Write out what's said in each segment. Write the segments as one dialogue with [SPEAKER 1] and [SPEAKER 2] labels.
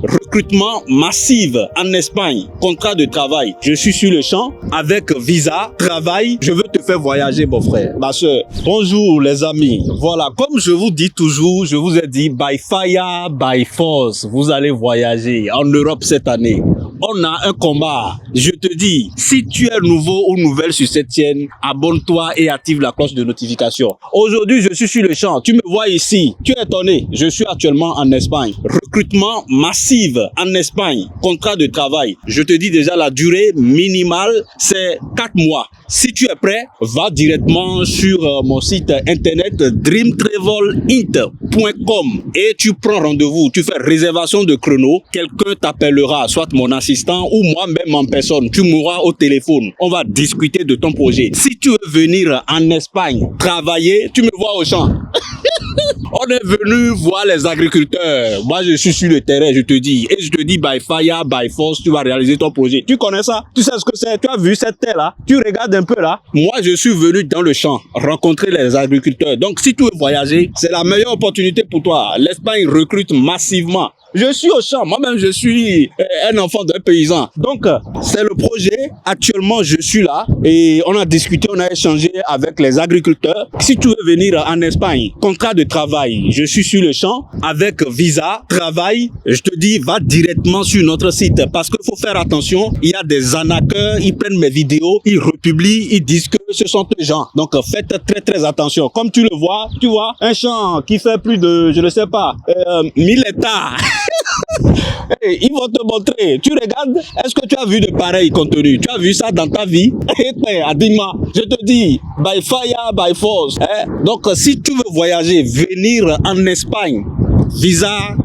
[SPEAKER 1] recrutement massif en Espagne, contrat de travail. Je suis sur le champ avec visa, travail. Je veux te faire voyager, mon frère, ma soeur. Bonjour les amis. Voilà, comme je vous dis toujours, je vous ai dit, by fire, by force, vous allez voyager en Europe cette année. On a un combat. Je te dis, si tu es nouveau ou nouvelle sur cette chaîne, abonne-toi et active la cloche de notification. Aujourd'hui, je suis sur le champ. Tu me vois ici. Tu es étonné. Je suis actuellement en Espagne. Recrutement massif en Espagne. Contrat de travail. Je te dis déjà, la durée minimale, c'est 4 mois. Si tu es prêt, va directement sur mon site internet dreamtravelint.com et tu prends rendez-vous. Tu fais réservation de chrono. Quelqu'un t'appellera, soit mon assistant ou moi-même en personne. Tu m'auras au téléphone. On va discuter de ton projet. Si tu veux venir en Espagne travailler, tu me vois au champ. On est venu voir les agriculteurs. Moi, je suis sur le terrain, je te dis. Et je te dis, by fire, by force, tu vas réaliser ton projet. Tu connais ça? Tu sais ce que c'est? Tu as vu cette terre-là? Tu regardes un peu là? Moi, je suis venu dans le champ, rencontrer les agriculteurs. Donc, si tu veux voyager, c'est la meilleure opportunité pour toi. L'Espagne recrute massivement. Je suis au champ, moi-même je suis un enfant d'un paysan. Donc c'est le projet, actuellement je suis là et on a discuté, on a échangé avec les agriculteurs. Si tu veux venir en Espagne, contrat de travail, je suis sur le champ avec visa, travail, je te dis va directement sur notre site parce qu'il faut faire attention, il y a des arnaqueurs, ils prennent mes vidéos, ils republient, ils disent que ce sont des gens. Donc faites très attention. Comme tu le vois, tu vois, un champ qui fait plus de, je ne sais pas, 1000 hectares. Hey, ils vont te montrer. Tu regardes, est-ce que tu as vu de pareil contenu? Tu as vu ça dans ta vie? Dis-moi, je te dis, by fire, by force. Donc, si tu veux voyager, venir en Espagne, visa,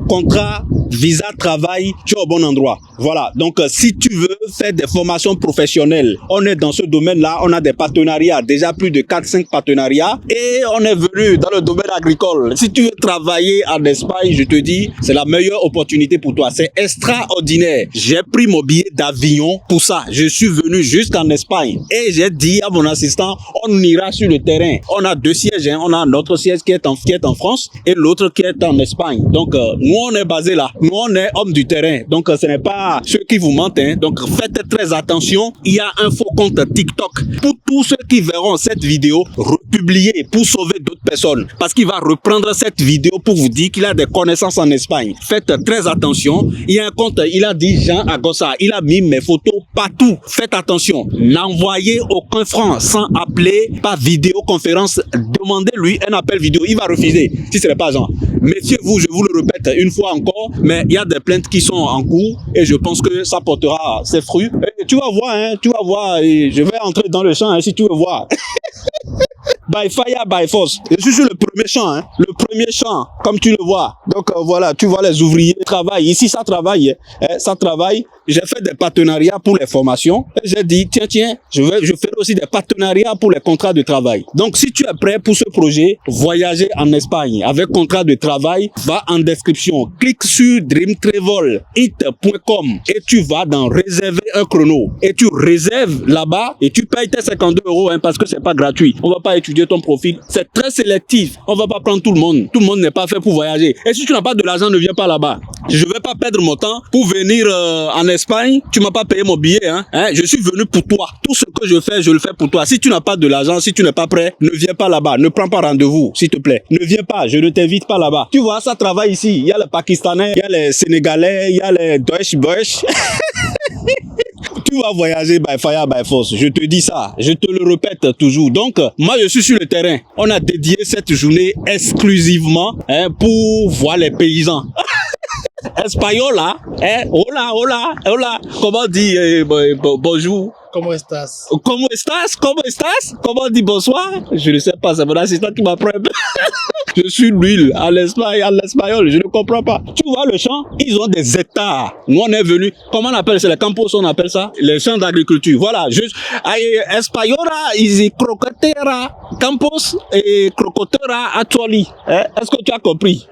[SPEAKER 1] contrat, visa, travail, tu es au bon endroit. Voilà. Donc, si tu veux faire des formations professionnelles, on est dans ce domaine-là, on a des partenariats, déjà plus de 4-5 partenariats, et on est venu dans le domaine agricole. Si tu veux travailler en Espagne, je te dis, c'est la meilleure opportunité pour toi. C'est extraordinaire. J'ai pris mon billet d'avion pour ça. Je suis venu jusqu'en Espagne et j'ai dit à mon assistant, on ira sur le terrain. On a 2 sièges, hein. On a notre siège qui est en France et l'autre qui est en Espagne. Donc, nous, on est basé là. Nous, on est hommes du terrain. Donc, ce n'est pas ceux qui vous mentent. Hein. Donc, faites très attention. Il y a un faux compte TikTok. Pour tous ceux qui verront cette vidéo, republier pour sauver d'autres personnes. Parce qu'il va reprendre cette vidéo pour vous dire qu'il a des connaissances en Espagne. Faites très attention. Il y a un compte, il a dit Jean Agossa. Il a mis mes photos partout. Faites attention. N'envoyez aucun franc sans appeler par vidéoconférence. Demandez-lui un appel vidéo. Il va refuser si ce n'est pas Jean. Méfiez-vous, je vous le répète une fois encore, mais il y a des plaintes qui sont en cours et je pense que ça portera ses fruits. Et tu vas voir, hein, tu vas voir, et je vais entrer dans le champ hein, si tu veux voir. By fire, by force. Je suis sur le premier champ, hein. Le premier champ, comme tu le vois. Donc voilà, tu vois les ouvriers travaillent. Ici, ça travaille. Ça travaille. J'ai fait des partenariats pour les formations. Et j'ai dit, tiens, je ferai aussi des partenariats pour les contrats de travail. Donc, si tu es prêt pour ce projet, voyager en Espagne avec contrat de travail, va en description. Clique sur dreamtravelint.com et tu vas dans réserver un chrono. Et tu réserves là-bas et tu payes tes 52 € hein, parce que c'est pas gratuit. On va pas étudier ton profil. C'est très sélectif. On va pas prendre tout le monde. Tout le monde n'est pas fait pour voyager. Et si tu n'as pas de l'argent, ne viens pas là-bas. Je vais pas perdre mon temps pour venir en Espagne. Tu m'as pas payé mon billet. Hein. Je suis venu pour toi. Tout ce que je fais, je le fais pour toi. Si tu n'as pas de l'argent, si tu n'es pas prêt, ne viens pas là-bas. Ne prends pas rendez-vous, s'il te plaît. Ne viens pas. Je ne t'invite pas là-bas. Tu vois, ça travaille ici. Il y a les Pakistanais, il y a les Sénégalais, il y a les Deutsch. Tu vas voyager by fire, by force. Je te dis ça. Je te le répète toujours. Donc, moi, je suis sur le terrain. On a dédié cette journée exclusivement pour voir les paysans. Española, hola. Comment dit bonjour?
[SPEAKER 2] ¿Cómo estás?
[SPEAKER 1] ¿Cómo estás? Comment dit bonsoir? Je ne sais pas, c'est mon assistant qui m'apprend. Je suis l'huile à l'espagnol, je ne comprends pas. Tu vois le champ, ils ont des hectares. Nous on est venus, comment on appelle ça? Les campos, on appelle ça? Les champs d'agriculture. Voilà, juste, española, y crocotera, campos et crocotera actually. Est-ce que tu as compris?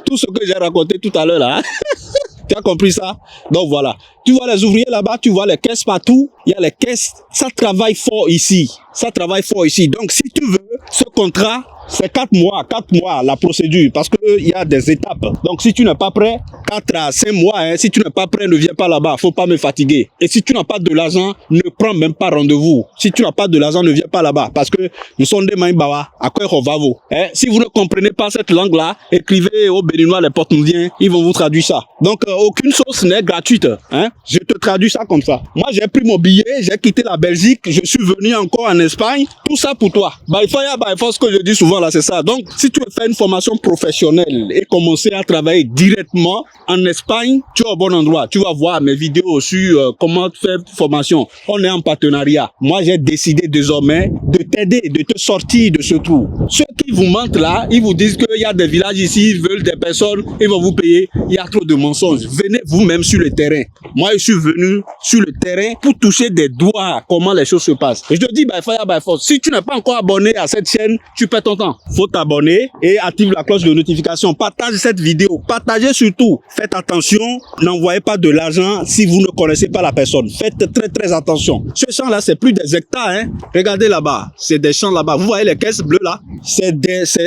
[SPEAKER 1] Tout ce que j'ai raconté tout à l'heure là. Tu as compris ça? Donc voilà. Tu vois les ouvriers là-bas, tu vois les caisses partout. Il y a les caisses. Ça travaille fort ici. Donc si tu veux ce contrat, c'est 4 mois la procédure, parce qu'il y a des étapes. Donc si tu n'es pas prêt, 4 à 5 mois, hein, si tu n'es pas prêt, ne viens pas là-bas, faut pas me fatiguer. Et si tu n'as pas de l'argent, ne prends même pas rendez-vous. Si tu n'as pas de l'argent, ne viens pas là-bas, parce que nous sommes des maïbawa, à quoi on va vous. Hein? Si vous ne comprenez pas cette langue-là, écrivez aux Béninois, les Porte-Moudiens, ils vont vous traduire ça. Donc aucune sauce n'est gratuite. Hein? Je te traduis ça comme ça. Moi, j'ai pris mon billet, j'ai quitté la Belgique, je suis venu encore en Espagne, tout ça pour toi. Il faut ce que je dis souvent là, c'est ça. Donc, si tu veux faire une formation professionnelle et commencer à travailler directement en Espagne, tu es au bon endroit. Tu vas voir mes vidéos sur comment faire formation. On est en partenariat. Moi, j'ai décidé désormais de t'aider, de te sortir de ce trou. Ceux qui vous mentent là, ils vous disent qu'il y a des villages ici, ils veulent des personnes, ils vont vous payer. Il y a trop de mensonges. Venez vous-même sur le terrain. Moi, je suis venu sur le terrain pour toucher des doigts comment les choses se passent. Et je te dis, si tu n'es pas encore abonné à cette chaîne, tu perds ton temps. Faut t'abonner et active la cloche de notification. Partage cette vidéo. Partagez surtout. Faites attention. N'envoyez pas de l'argent si vous ne connaissez pas la personne. Faites très attention. Ce champ-là, c'est plus des hectares. Hein. Regardez là-bas. C'est des champs là-bas. Vous voyez les caisses bleues là? C'est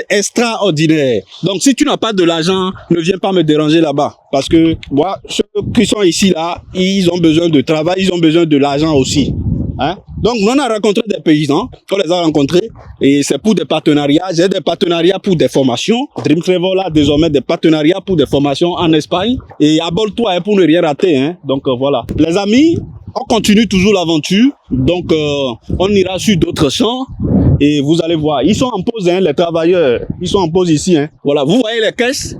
[SPEAKER 1] extraordinaire. Donc, si tu n'as pas de l'argent, ne viens pas me déranger là-bas. Parce que, moi, ceux qui sont ici là, ils ont besoin de travail, ils ont besoin de l'argent aussi. Hein? Donc, on a rencontré des paysans, on les a rencontrés, et c'est pour des partenariats. J'ai des partenariats pour des formations. Dream Travel a désormais des partenariats pour des formations en Espagne. Et abonne-toi hein, pour ne rien rater. Hein? Donc, voilà. Les amis, on continue toujours l'aventure. Donc, on ira sur d'autres champs. Et vous allez voir, ils sont en pause, hein, les travailleurs. Ils sont en pause ici. Hein. Voilà, vous voyez les caisses?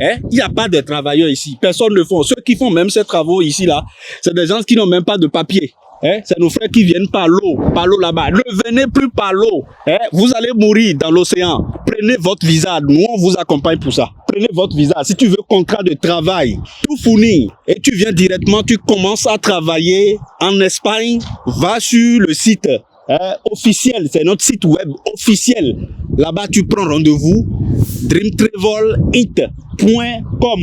[SPEAKER 1] Hein? Il n'y a pas de travailleurs ici. Personne ne font. Ceux qui font même ces travaux ici, là, c'est des gens qui n'ont même pas de papier. Hein? C'est nos frères qui viennent par l'eau là-bas. Ne venez plus par l'eau. Hein? Vous allez mourir dans l'océan. Prenez votre visa. Nous, on vous accompagne pour ça. Prenez votre visa. Si tu veux contrat de travail, tout fournir, et tu viens directement, tu commences à travailler en Espagne, va sur le site officiel. C'est notre site web officiel. Là-bas, tu prends rendez-vous. dreamtravelint.com.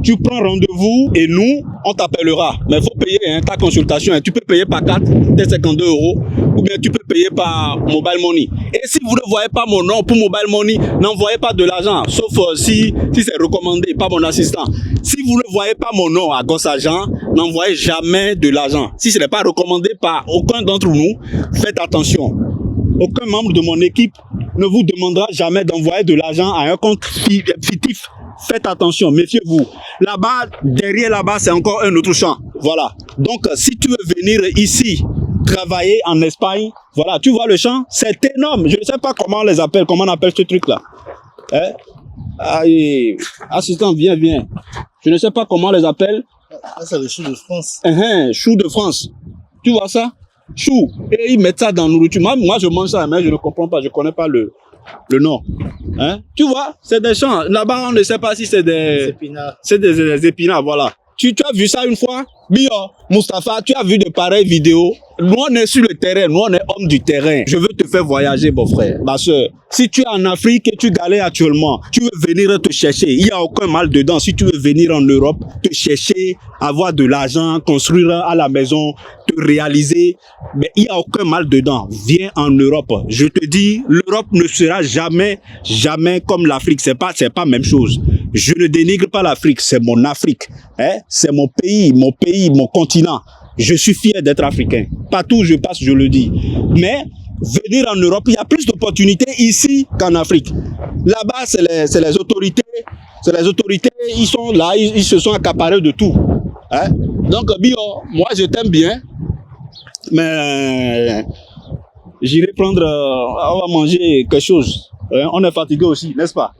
[SPEAKER 1] Tu prends rendez-vous et nous, on t'appellera. Mais il faut payer hein, ta consultation. Hein. Tu peux payer par carte, t'es 52 €, ou bien tu peux payer par mobile money. Et si vous ne voyez pas mon nom pour mobile money, n'envoyez pas de l'argent. Sauf si c'est recommandé par mon assistant. Si vous ne voyez pas mon nom à Gosse Agent, n'envoyez jamais de l'argent. Si ce n'est pas recommandé par aucun d'entre nous, faites attention. Aucun membre de mon équipe ne vous demandera jamais d'envoyer de l'argent à un compte fictif. Faites attention, méfiez-vous. Là-bas, derrière là-bas, c'est encore un autre champ. Voilà. Donc, si tu veux venir ici, travailler en Espagne, voilà, tu vois le champ, c'est énorme. Je ne sais pas comment on les appelle, comment on appelle ce truc-là. Hein? Aïe, assistant, viens. Je ne sais pas comment on les appelle.
[SPEAKER 2] Ça, c'est le chou de France.
[SPEAKER 1] Chou de France. Tu vois ça? Chou. Et ils mettent ça dans la nourriture. Moi, je mange ça, mais je ne comprends pas, je ne connais pas le nom. Hein? Tu vois, c'est des champs. Là-bas, on ne sait pas si c'est des épinards. C'est des épinards, voilà. Tu as vu ça une fois? Bio, Mustapha, tu as vu de pareilles vidéos? Nous, on est sur le terrain, nous, on est hommes du terrain. Je veux te faire voyager, mon frère, ma soeur. Si tu es en Afrique et tu galères actuellement, tu veux venir te chercher, il n'y a aucun mal dedans. Si tu veux venir en Europe, te chercher, avoir de l'argent, construire à la maison, te réaliser, mais il n'y a aucun mal dedans. Viens en Europe. Je te dis, l'Europe ne sera jamais comme l'Afrique. C'est pas la même chose. Je ne dénigre pas l'Afrique, c'est mon Afrique. Hein? C'est mon pays, mon continent. Je suis fier d'être africain. Partout où je passe, je le dis. Mais venir en Europe, il y a plus d'opportunités ici qu'en Afrique. Là-bas, c'est les autorités. C'est les autorités, ils sont là, ils se sont accaparés de tout. Hein? Donc, Bio, moi, je t'aime bien. Mais j'irai prendre, on va manger quelque chose. Hein? On est fatigué aussi, n'est-ce pas?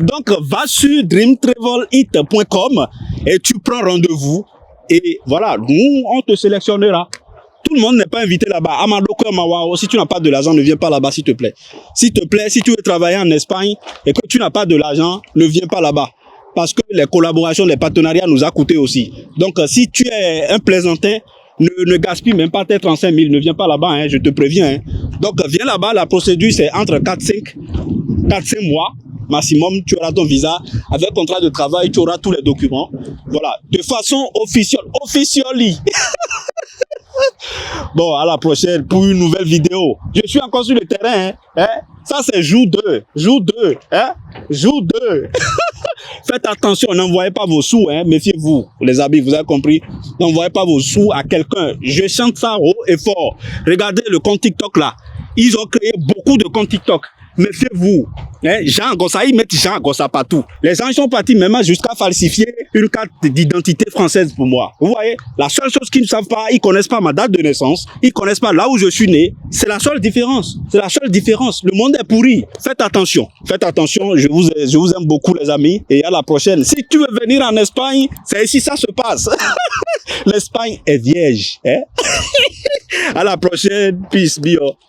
[SPEAKER 1] Donc, va sur dreamtravelint.com et tu prends rendez-vous. Et voilà, nous, on te sélectionnera. Tout le monde n'est pas invité là-bas. Amadoko, Mawao, si tu n'as pas de l'argent, ne viens pas là-bas, s'il te plaît. S'il te plaît, si tu veux travailler en Espagne et que tu n'as pas de l'argent, ne viens pas là-bas. Parce que les collaborations, les partenariats nous a coûté aussi. Donc, si tu es un plaisantin, ne gaspille même pas tes 35 000, ne viens pas là-bas, hein, je te préviens. Hein. Donc, viens là-bas, la procédure, c'est entre 4-5 mois. Maximum, tu auras ton visa. Avec contrat de travail, tu auras tous les documents. Voilà. De façon officielle. Bon, à la prochaine pour une nouvelle vidéo. Je suis encore sur le terrain. Hein? Ça, c'est jour 2. Jour 2. Hein? Jour 2. Faites attention, n'envoyez pas vos sous. Hein? Méfiez-vous, les amis, vous avez compris. N'envoyez pas vos sous à quelqu'un. Je chante ça haut et fort. Regardez le compte TikTok là. Ils ont créé beaucoup de comptes TikTok. Méfiez-vous. Hein? Jean Gossa, ils mettent Jean Gossa partout. Les gens sont partis même jusqu'à falsifier une carte d'identité française pour moi. Vous voyez, la seule chose qu'ils ne savent pas, ils connaissent pas ma date de naissance, ils connaissent pas là où je suis né. C'est la seule différence. C'est la seule différence. Le monde est pourri. Faites attention. Faites attention. Je vous aime beaucoup, les amis. Et à la prochaine. Si tu veux venir en Espagne, c'est ici ça se passe. L'Espagne est vierge. Hein? À la prochaine. Peace, bio.